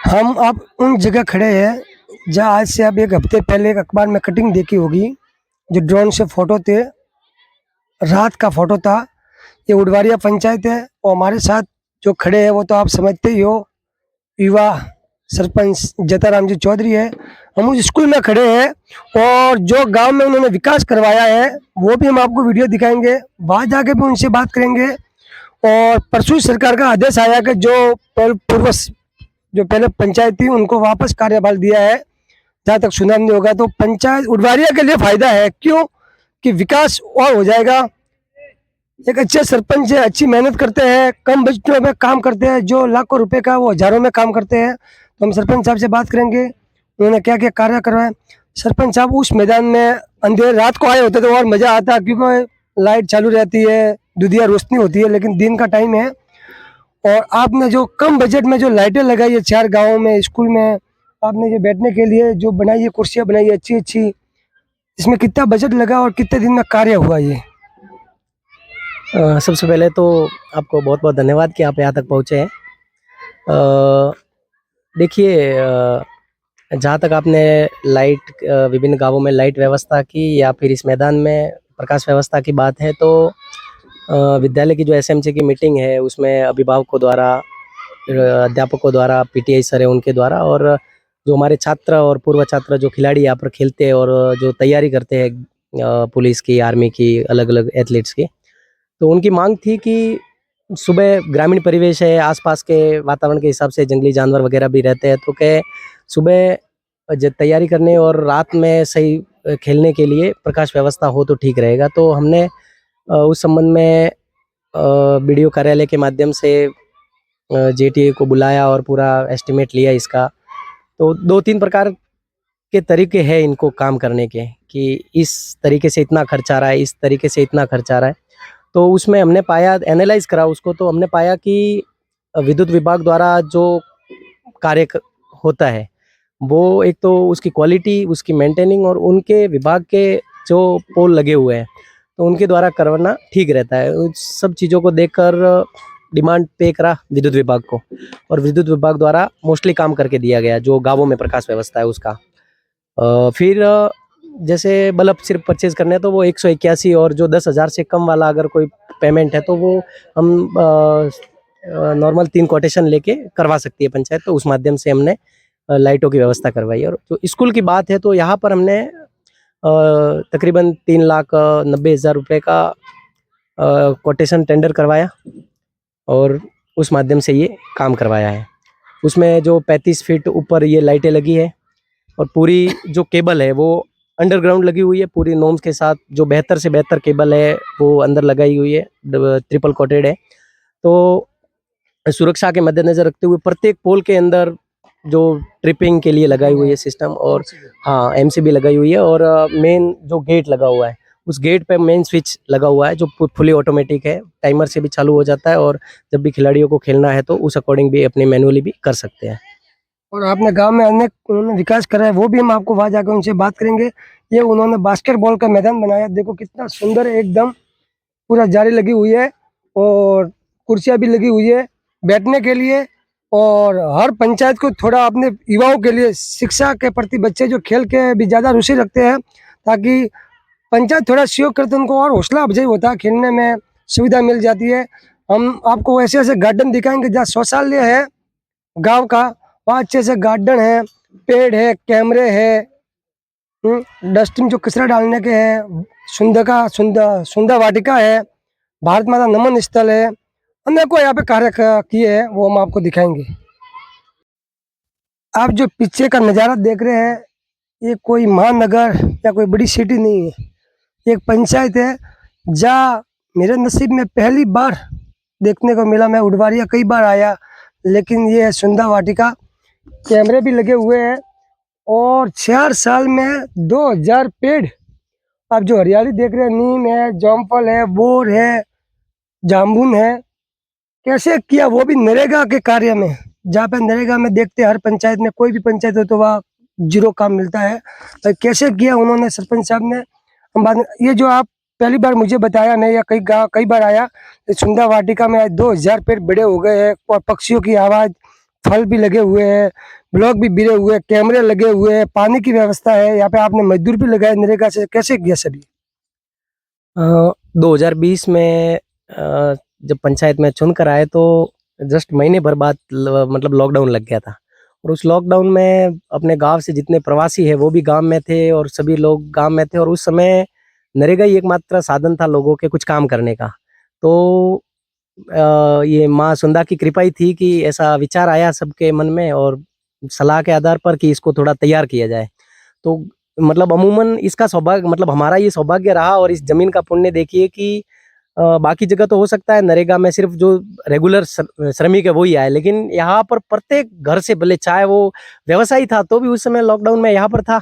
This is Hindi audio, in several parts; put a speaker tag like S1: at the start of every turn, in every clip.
S1: हम अब उन जगह खड़े हैं जहाँ आज से अब 1 हफ्ते पहले एक अखबार में कटिंग देखी होगी, जो ड्रोन से फोटो थे, रात का फोटो था। ये उडवारिया पंचायत है और हमारे साथ जो खड़े हैं वो तो आप समझते ही हो, युवा सरपंच जताराम जी चौधरी है। हम उस स्कूल में खड़े हैं और जो गांव में उन्होंने विकास करवाया है वो भी हम आपको वीडियो दिखाएंगे, वहाँ जाके भी उनसे बात करेंगे। और परसों सरकार का आदेश आया कि जो पहले पंचायत थी उनको वापस कार्यभार दिया है, जहाँ तक सुनाम नहीं होगा तो पंचायत उडवारिया के लिए फायदा है। क्यों कि विकास और हो जाएगा। एक अच्छे सरपंच है, अच्छी मेहनत करते हैं, कम बजटों में काम करते हैं, जो लाखों रुपए का वो हजारों में काम करते हैं। तो हम सरपंच साहब से बात करेंगे उन्होंने क्या क्या कार्य करवाए। सरपंच साहब उस मैदान में अंधेर रात को आए होते तो और मजा आता, क्योंकि लाइट चालू रहती है, दुधिया रोशनी होती है, लेकिन दिन का टाइम है। और आपने जो कम बजट में जो लाइटें लगाई है 4 गाँवों में, स्कूल में, आपने जो बैठने के लिए जो बनाई है कुर्सियाँ बनाई है अच्छी अच्छी, इसमें कितना बजट लगा और कितने दिन में कार्य हुआ ये?
S2: सबसे पहले तो आपको बहुत बहुत धन्यवाद कि आप यहाँ तक पहुँचे हैं। देखिए, जहाँ तक आपने लाइट विभिन्न गांवों में लाइट व्यवस्था की या फिर इस मैदान में प्रकाश व्यवस्था की बात है, तो विद्यालय की जो एसएमसी की मीटिंग है उसमें अभिभावकों द्वारा, अध्यापकों द्वारा, पीटीआई सर है उनके द्वारा, और जो हमारे छात्र और पूर्व छात्र जो खिलाड़ी यहाँ पर खेलते हैं और जो तैयारी करते हैं पुलिस की, आर्मी की, अलग अलग एथलीट्स की, तो उनकी मांग थी कि सुबह ग्रामीण परिवेश है, आसपास के वातावरण के हिसाब से जंगली जानवर वगैरह भी रहते हैं, तो क्या सुबह तैयारी करने और रात में सही खेलने के लिए प्रकाश व्यवस्था हो तो ठीक रहेगा। तो हमने उस संबंध में बीडीओ कार्यालय के माध्यम से जेटीए को बुलाया और पूरा एस्टिमेट लिया इसका। तो 2-3 प्रकार के तरीके हैं इनको काम करने के, कि इस तरीके से इतना खर्च आ रहा है, इस तरीके से इतना खर्च आ रहा है। तो उसमें हमने पाया, एनालाइज करा उसको, तो हमने पाया कि विद्युत विभाग द्वारा जो कार्य होता है वो एक तो उसकी क्वालिटी, उसकी मेंटेनिंग और उनके विभाग के जो पोल लगे हुए हैं तो उनके द्वारा करवाना ठीक रहता है। उन सब चीज़ों को देखकर डिमांड पे करा विद्युत विभाग को, और विद्युत विभाग द्वारा मोस्टली काम करके दिया गया जो गाँवों में प्रकाश व्यवस्था है उसका। फिर जैसे बल्ब सिर्फ परचेज करने हैं तो वो 181, और जो 10,000 से कम वाला अगर कोई पेमेंट है तो वो हम नॉर्मल 3 कोटेशन लेके करवा सकती है पंचायत, तो उस माध्यम से हमने लाइटों की व्यवस्था करवाई। और जो स्कूल की बात है तो यहाँ पर हमने तकरीबन 3,90,000 रुपये का कोटेशन टेंडर करवाया और उस माध्यम से ये काम करवाया है। उसमें जो 35 फीट ऊपर ये लाइटें लगी है और पूरी जो केबल है वो अंडरग्राउंड लगी हुई है, पूरी नॉर्म्स के साथ। जो बेहतर से बेहतर केबल है वो अंदर लगाई हुई है, ट्रिपल कोटेड है। तो सुरक्षा के मद्देनजर रखते हुए प्रत्येक पोल के अंदर जो ट्रिपिंग के लिए लगाई हुई है सिस्टम, और हाँ एमसीबी लगाई हुई है, और मेन जो गेट लगा हुआ है उस गेट पे मेन स्विच लगा हुआ है जो फुली ऑटोमेटिक है, टाइमर से भी चालू हो जाता है, और जब भी खिलाड़ियों को खेलना है तो उस अकॉर्डिंग भी अपने मैनुअली भी कर सकते हैं।
S1: और आपने गांव में अनेक उन्होंने विकास करा है, वो भी हम आपको वहाँ जाकर उनसे बात करेंगे। ये उन्होंने बास्केटबॉल का मैदान बनाया, देखो कितना सुंदर है, एकदम पूरा जाली लगी हुई है और कुर्सियाँ भी लगी हुई है बैठने के लिए। और हर पंचायत को थोड़ा अपने युवाओं के लिए शिक्षा के प्रति, बच्चे जो खेल के भी ज़्यादा रुचि रखते हैं, ताकि पंचायत थोड़ा सहयोग करते हैं, उनको और हौसला अफजाई होता है, खेलने में सुविधा मिल जाती है। हम आपको ऐसे ऐसे गार्डन दिखाएंगे जहाँ शौचालय है गांव का, वहाँ अच्छे से गार्डन है, पेड़ है, कैमरे है, डस्टबिन जो कचरा डालने के हैं, सुंदर वाटिका है, भारत माता नमन स्थल है, अनेकों यहाँ पे कार्य किए हैं, वो हम आपको दिखाएंगे। आप जो पीछे का नज़ारा देख रहे हैं ये कोई महानगर या कोई बड़ी सिटी नहीं है, एक पंचायत है जहाँ मेरे नसीब में पहली बार देखने को मिला। मैं उडवारिया कई बार आया, लेकिन ये है सुंदर वाटिका, कैमरे भी लगे हुए हैं और 4 साल में 2000 पेड़। आप जो हरियाली देख रहे हैं, नीम है, जामफल है, बोर है, जामुन है, कैसे किया वो भी नरेगा के कार्य में। जहाँ पे नरेगा में देखते हैं हर पंचायत में, कोई भी पंचायत हो तो वहाँ 0 काम मिलता है, तो कैसे किया उन्होंने सरपंच साहब ने। हम बाद में ये जो आप पहली बार मुझे बताया, मैं या कई बार आया, सुंदर वाटिका में आज 2000 पेड़ बड़े हो गए हैं और पक्षियों की आवाज़, फल भी लगे हुए हैं, ब्लॉक भी गिरे हुए, कैमरे लगे हुए हैं, पानी की व्यवस्था है, यहाँ पे आपने मजदूर भी लगाए नरेगा से, कैसे किया सभी?
S2: 2020 में जब पंचायत में चुनकर आए तो जस्ट महीने भर बाद मतलब लॉकडाउन लग गया था। और उस लॉकडाउन में अपने गांव से जितने प्रवासी है वो भी गांव में थे और सभी लोग गांव में थे, और उस समय नरेगा ही एकमात्र साधन था लोगों के कुछ काम करने का। तो ये माँ सुंदा की कृपा ही थी कि ऐसा विचार आया सबके मन में, और सलाह के आधार पर कि इसको थोड़ा तैयार किया जाए। तो मतलब अमूमन इसका सौभाग्य, मतलब हमारा ये सौभाग्य रहा, और इस जमीन का पुण्य देखिए कि बाकी जगह तो हो सकता है नरेगा में सिर्फ जो रेगुलर श्रमिक है वही आए, लेकिन यहाँ पर प्रत्येक घर से, भले चाहे वो व्यवसायी था तो भी उस समय लॉकडाउन में यहाँ पर था,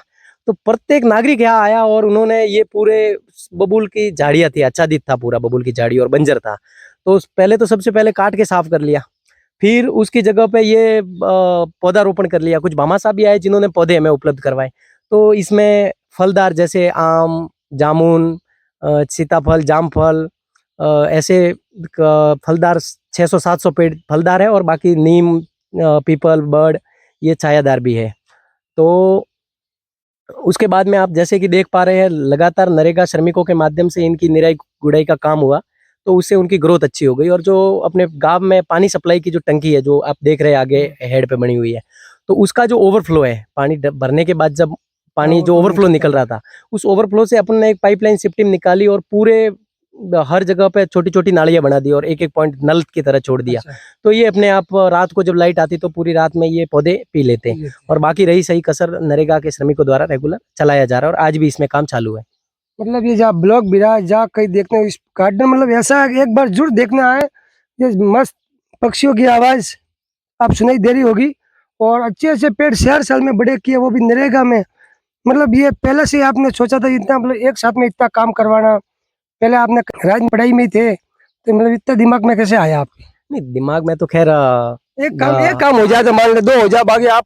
S2: तो प्रत्येक नागरिक यहाँ आया और उन्होंने ये पूरे बबूल की झाड़ियाँ थी, आच्छादित था पूरा बबूल की झाड़ी और बंजर था, तो पहले तो सबसे पहले काट के साफ कर लिया। फिर उसकी जगह पे ये पौधारोपण कर लिया। कुछ भामाशाह भी आए जिन्होंने पौधे हमें उपलब्ध करवाए। तो इसमें फलदार जैसे आम, जामुन, सीताफल, जामफल, ऐसे फलदार 600-700 पेड़ फलदार है, और बाकी नीम, पीपल, बड़, ये छायादार भी है। तो उसके बाद में आप जैसे कि देख पा रहे हैं, लगातार नरेगा श्रमिकों के माध्यम से इनकी निराई गुड़ाई का काम हुआ, तो उससे उनकी ग्रोथ अच्छी हो गई। और जो अपने गांव में पानी सप्लाई की जो टंकी है जो आप देख रहे हैं आगे हेड पे बनी हुई है, तो उसका जो ओवरफ्लो है, पानी भरने के बाद जब पानी जो ओवरफ्लो निकल रहा था, उस ओवरफ्लो से अपन ने एक पाइपलाइन सिस्टम निकाली और पूरे हर जगह पे छोटी छोटी नालियां बना दी और एक एक पॉइंट नल की तरह छोड़ दिया।
S1: अच्छा,
S2: तो ये अपने आप रात को जब लाइट आती तो पूरी रात में ये पौधे पी लेते हैं। और बाकी रही सही कसर नरेगा के श्रमिकों द्वारा रेगुलर चलाया जा रहा है, और आज भी इसमें काम चालू है।
S1: मतलब ये जहाँ ब्लॉक बिरा जहाँ कहीं देखने इस गार्डन, मतलब ऐसा है कि एक बार जरूर देखने आए। ये मस्त पक्षियों की आवाज आप सुनाई दे रही होगी, और अच्छे अच्छे पेड़ शहर साल में बड़े किए, वो भी नरेगा में। मतलब ये पहले से ही आपने सोचा था इतना, मतलब एक साथ में इतना काम करवाना? पहले आपने राज पढ़ाई में ही थे, तो मतलब इतना दिमाग में कैसे आया आपके?
S2: नहीं, दिमाग में तो खैर
S1: एक काम हो जाए तो मान ले, दो हो जाए, बाकी आप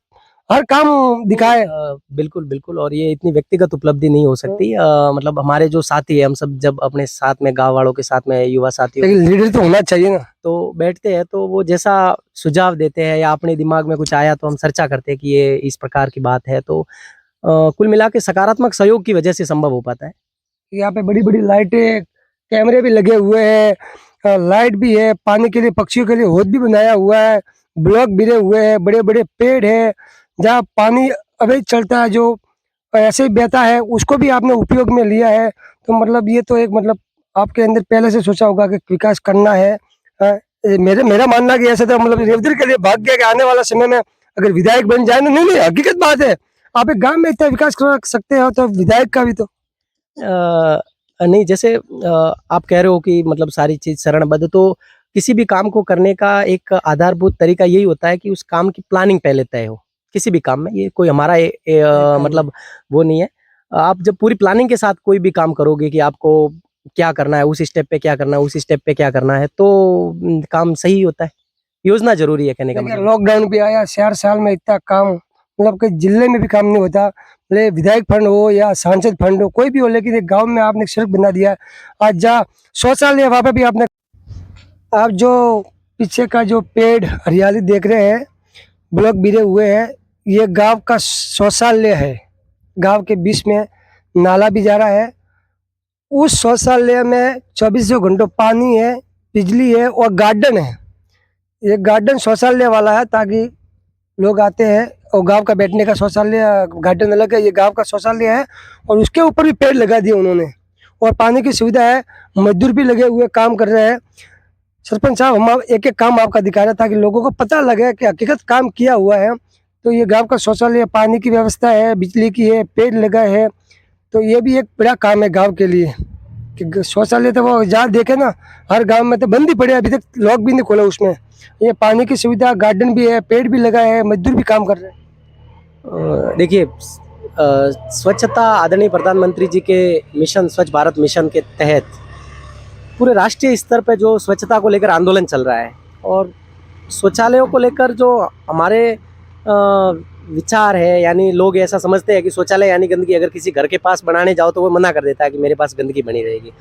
S1: हर काम दिखाए।
S2: बिल्कुल बिल्कुल, और ये इतनी व्यक्तिगत उपलब्धि नहीं हो सकती। मतलब हमारे जो साथी है, हम सब जब अपने साथ में गांव वालों के साथ में युवा साथियों
S1: लेकिन लीडर तो होना चाहिए ना।
S2: तो बैठते हैं, तो वो जैसा सुझाव देते हैं या अपने दिमाग में कुछ आया तो हम चर्चा करते हैं कि ये इस प्रकार की बात है, तो कुल मिला के सकारात्मक सहयोग की वजह से संभव हो पाता है।
S1: यहाँ पे बड़ी बड़ी लाइटें, कैमरे भी लगे हुए हैं, लाइट भी है, पानी के लिए पक्षियों के लिए हौद भी बनाया हुआ है, ब्लॉक गिरे हुए हैं, बड़े बड़े पेड़ है, जहाँ पानी अवैध चलता है जो ऐसे ही बहता है, उसको भी आपने उपयोग में लिया है। तो मतलब ये तो एक, मतलब आपके अंदर पहले से सोचा होगा कि विकास करना है। मेरा मानना है कि ऐसा तो मतलब रेवदर के लिए भाग्य है कि आने वाला समय में अगर विधायक बन जाए ना, नहीं नहीं हकीकत बात है, आप एक गांव में इतना विकास कर सकते हो तो विधायक का भी तो।
S2: नहीं, जैसे आप कह रहे हो कि मतलब सारी चीज चरणबद्ध, तो किसी भी काम को करने का एक आधारभूत तरीका यही होता है कि उस काम की प्लानिंग पहले तय हो। किसी भी काम में ये कोई हमारा मतलब वो नहीं है। आप जब पूरी प्लानिंग के साथ कोई भी काम करोगे कि आपको क्या करना है, उस स्टेप पे क्या करना है, उस स्टेप पे क्या करना है, तो काम सही होता है। योजना जरूरी है, कहने का
S1: देखिए
S2: मतलब।
S1: लॉकडाउन भी आया, 4 साल में इतना काम, मतलब कि जिले में भी काम नहीं होता, भले विधायक फंड हो या सांसद फंड हो, कोई भी हो, लेकिन एक गांव में आपने सड़क बना दिया। आज जहाँ शौचालय वहाँ पे भी आपने, आप जो पीछे का जो पेड़ हरियाली देख रहे हैं, ब्लॉक गिरे हुए हैं, ये गांव का शौचालय है। गांव के बीच में नाला भी जा रहा है, उस शौचालय में 24 घंटों पानी है, बिजली है और गार्डन है। ये गार्डन शौचालय वाला है ताकि लोग आते हैं, और गांव का बैठने का शौचालय गार्डन अलग है, ये गांव का शौचालय है, और उसके ऊपर भी पेड़ लगा दिए उन्होंने, और पानी की सुविधा है, मजदूर भी लगे हुए काम कर रहे हैं। सरपंच साहब, हम एक एक काम आपका दिखा रहे हैं ताकि लोगों को पता लगे कि हकीकत काम किया हुआ है। तो ये गांव का शौचालय, पानी की व्यवस्था है, बिजली की है, पेड़ लगा है, तो ये भी एक बड़ा काम है गाँव के लिए। कि शौचालय तो वो जहाँ देखे ना, हर गांव में तो बंद ही पड़े, अभी तक लॉक भी नहीं खोला उसमें। ये पानी की सुविधा, गार्डन भी है, पेड़ भी लगा है, मजदूर भी काम कर रहे हैं।
S2: देखिए, स्वच्छता आदरणीय प्रधानमंत्री जी के मिशन, स्वच्छ भारत मिशन के तहत पूरे राष्ट्रीय स्तर पे जो स्वच्छता को लेकर आंदोलन चल रहा है, और शौचालयों को लेकर जो हमारे विचार है, यानी लोग ऐसा समझते हैं कि शौचालय यानी गंदगी, अगर किसी घर के पास बनाने जाओ तो वो मना कर देता है कि मेरे पास गंदगी बनी रहेगी।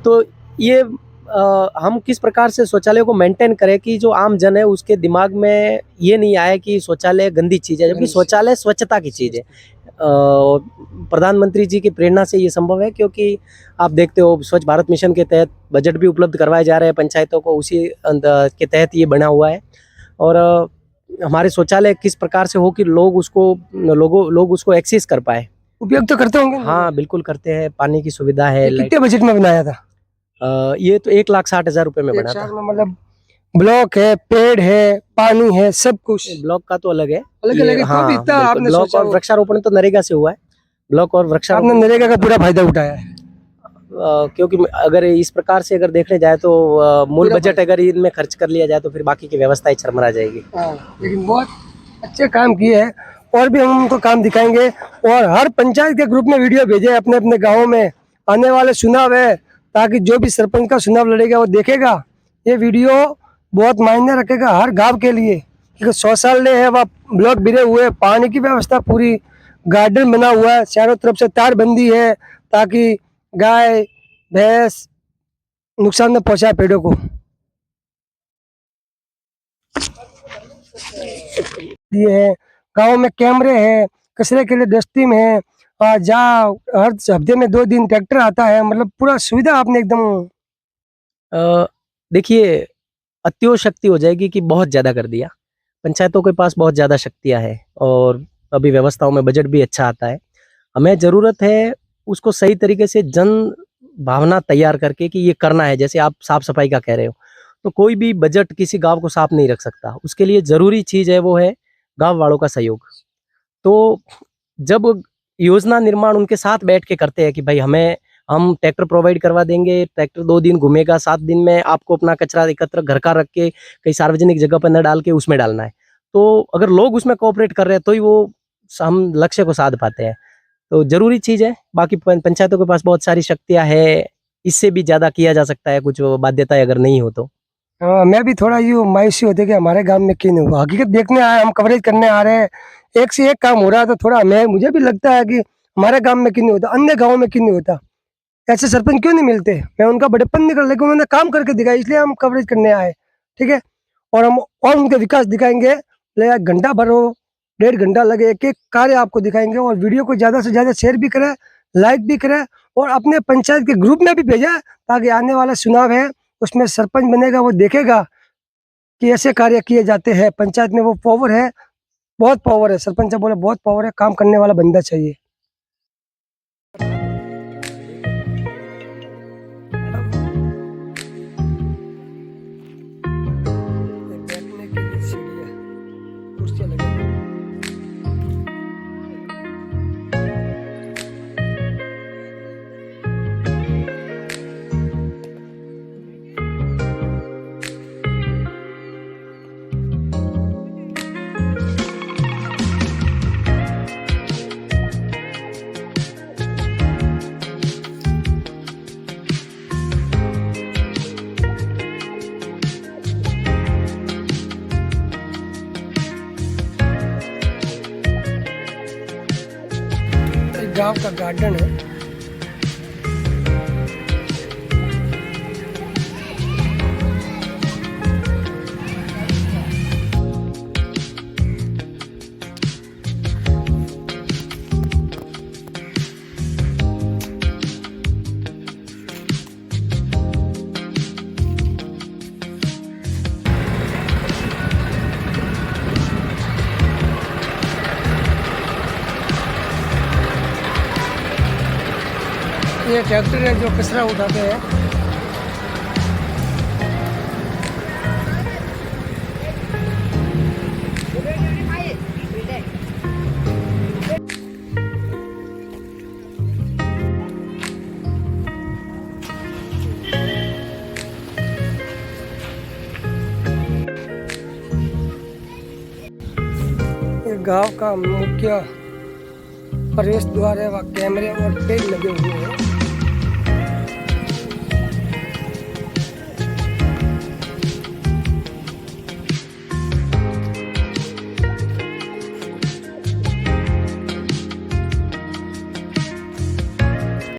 S2: तो ये हम किस प्रकार से शौचालय को मेंटेन करें कि जो आम जन है उसके दिमाग में ये नहीं आए कि शौचालय गंदी चीज़ है, जबकि शौचालय स्वच्छता की चीज़ है। प्रधानमंत्री जी की प्रेरणा से ये संभव है, क्योंकि आप देखते हो स्वच्छ भारत मिशन के तहत बजट भी उपलब्ध करवाए जा रहे हैं पंचायतों को, उसी के तहत ये बना हुआ है। और हमारे शौचालय किस प्रकार से हो कि लोग उसको एक्सेस कर पाए।
S1: उपयोग तो करते होंगे।
S2: हाँ बिल्कुल करते हैं, पानी की सुविधा है।
S1: ये कितने बजट में बनाया था?
S2: ये तो 1,60,000 रुपए में बना था।
S1: मतलब ब्लॉक है, पेड़ है, पानी है, सब कुछ
S2: ब्लॉक का तो अलग है,
S1: अलग अलग है। तो भी इतना आपने
S2: ब्लॉक
S1: सोचा
S2: और वृक्षारोपण तो नरेगा से हुआ है। ब्लॉक और
S1: आपने
S2: वृक्षारोपण
S1: नरेगा का पूरा फायदा उठाया है।
S2: क्योंकि अगर इस प्रकार से अगर देखने जाए तो मूल बजट अगर इनमें खर्च कर लिया जाए तो फिर बाकी की व्यवस्था ही चरमरा जाएगी।
S1: लेकिन बहुत अच्छे काम किए हैं, और भी हम उनको काम दिखाएंगे। और हर पंचायत के ग्रुप में वीडियो भेजे अपने अपने गाँव में। आने वाले चुनाव है, ताकि जो भी सरपंच का चुनाव लड़ेगा वो देखेगा। ये वीडियो बहुत मायने रखेगा हर गांव के लिए, क्योंकि शौचालय है, वह ब्लॉक गिरे हुए, पानी की व्यवस्था पूरी, गार्डन बना हुआ है, चारों तरफ से तारबंदी है, ताकि गाय भैंस नुकसान न पहुंचाए पेड़ों को। ये है, गाँव में कैमरे हैं, कचरे के लिए डस्टबिन है, और जहाँ हर हफ्ते में 2 दिन ट्रैक्टर आता है। मतलब पूरा सुविधा आपने एकदम।
S2: देखिए, अत्योशक्ति हो जाएगी कि बहुत ज़्यादा कर दिया। पंचायतों के पास बहुत ज़्यादा शक्तियाँ हैं और अभी व्यवस्थाओं में बजट भी अच्छा आता है। हमें ज़रूरत है उसको सही तरीके से जन भावना तैयार करके कि ये करना है। जैसे आप साफ सफाई का कह रहे हो, तो कोई भी बजट किसी गांव को साफ नहीं रख सकता। उसके लिए ज़रूरी चीज़ है वो है गांव वालों का सहयोग। तो जब योजना निर्माण उनके साथ बैठ के करते हैं कि भाई हम ट्रैक्टर प्रोवाइड करवा देंगे, ट्रैक्टर 2 दिन घूमेगा, 7 दिन में आपको अपना कचरा एकत्र घर का रख के कहीं सार्वजनिक जगह पर न डाल के उसमें डालना है। तो अगर लोग उसमें कोऑपरेट कर रहे हैं तो ही वो हम लक्ष्य को साध पाते हैं। तो जरूरी चीज़ है। बाकी पंचायतों के पास बहुत सारी शक्तियाँ है, इससे भी ज़्यादा किया जा सकता है, कुछ बाध्यताएं अगर नहीं हो तो।
S1: मैं भी थोड़ा यूँ मायूसी होती है कि हमारे गांव में क्यों नहीं हुआ। हकीकत देखने आए, हम कवरेज करने आ रहे हैं, एक से एक काम हो रहा है, तो थोड़ा मुझे भी लगता है कि हमारे गांव में क्यों नहीं होता, अन्य गाँव में क्यों नहीं होता, ऐसे सरपंच क्यों नहीं मिलते। मैं उनका बड़प्पन नहीं कर, लेकिन उन्होंने काम करके दिखाया, इसलिए हम कवरेज करने आए। ठीक है, और हम और उनके विकास दिखाएंगे। ले घंटा भर हो, 1.5 घंटा लगे, एक एक कार्य आपको दिखाएंगे। और वीडियो को ज़्यादा से ज़्यादा शेयर भी करें, लाइक भी करें, और अपने पंचायत के ग्रुप में भी भेजें, ताकि आने वाला चुनाव है उसमें सरपंच बनेगा, वो देखेगा कि ऐसे कार्य किए जाते हैं। पंचायत में वो पावर है, बहुत पावर है। सरपंच बोले बहुत पावर है, काम करने वाला बंदा चाहिए। बैठने के लिए सीढ़ियाँ, कुर्सियाँ लगी हैं। गांव का गार्डन है। ये ट्रैक्टर है जो कचरा उठाते हैं। ये गांव का मुख्य प्रवेश द्वार है, वहाँ कैमरे और पेड़ लगे हुए हैं।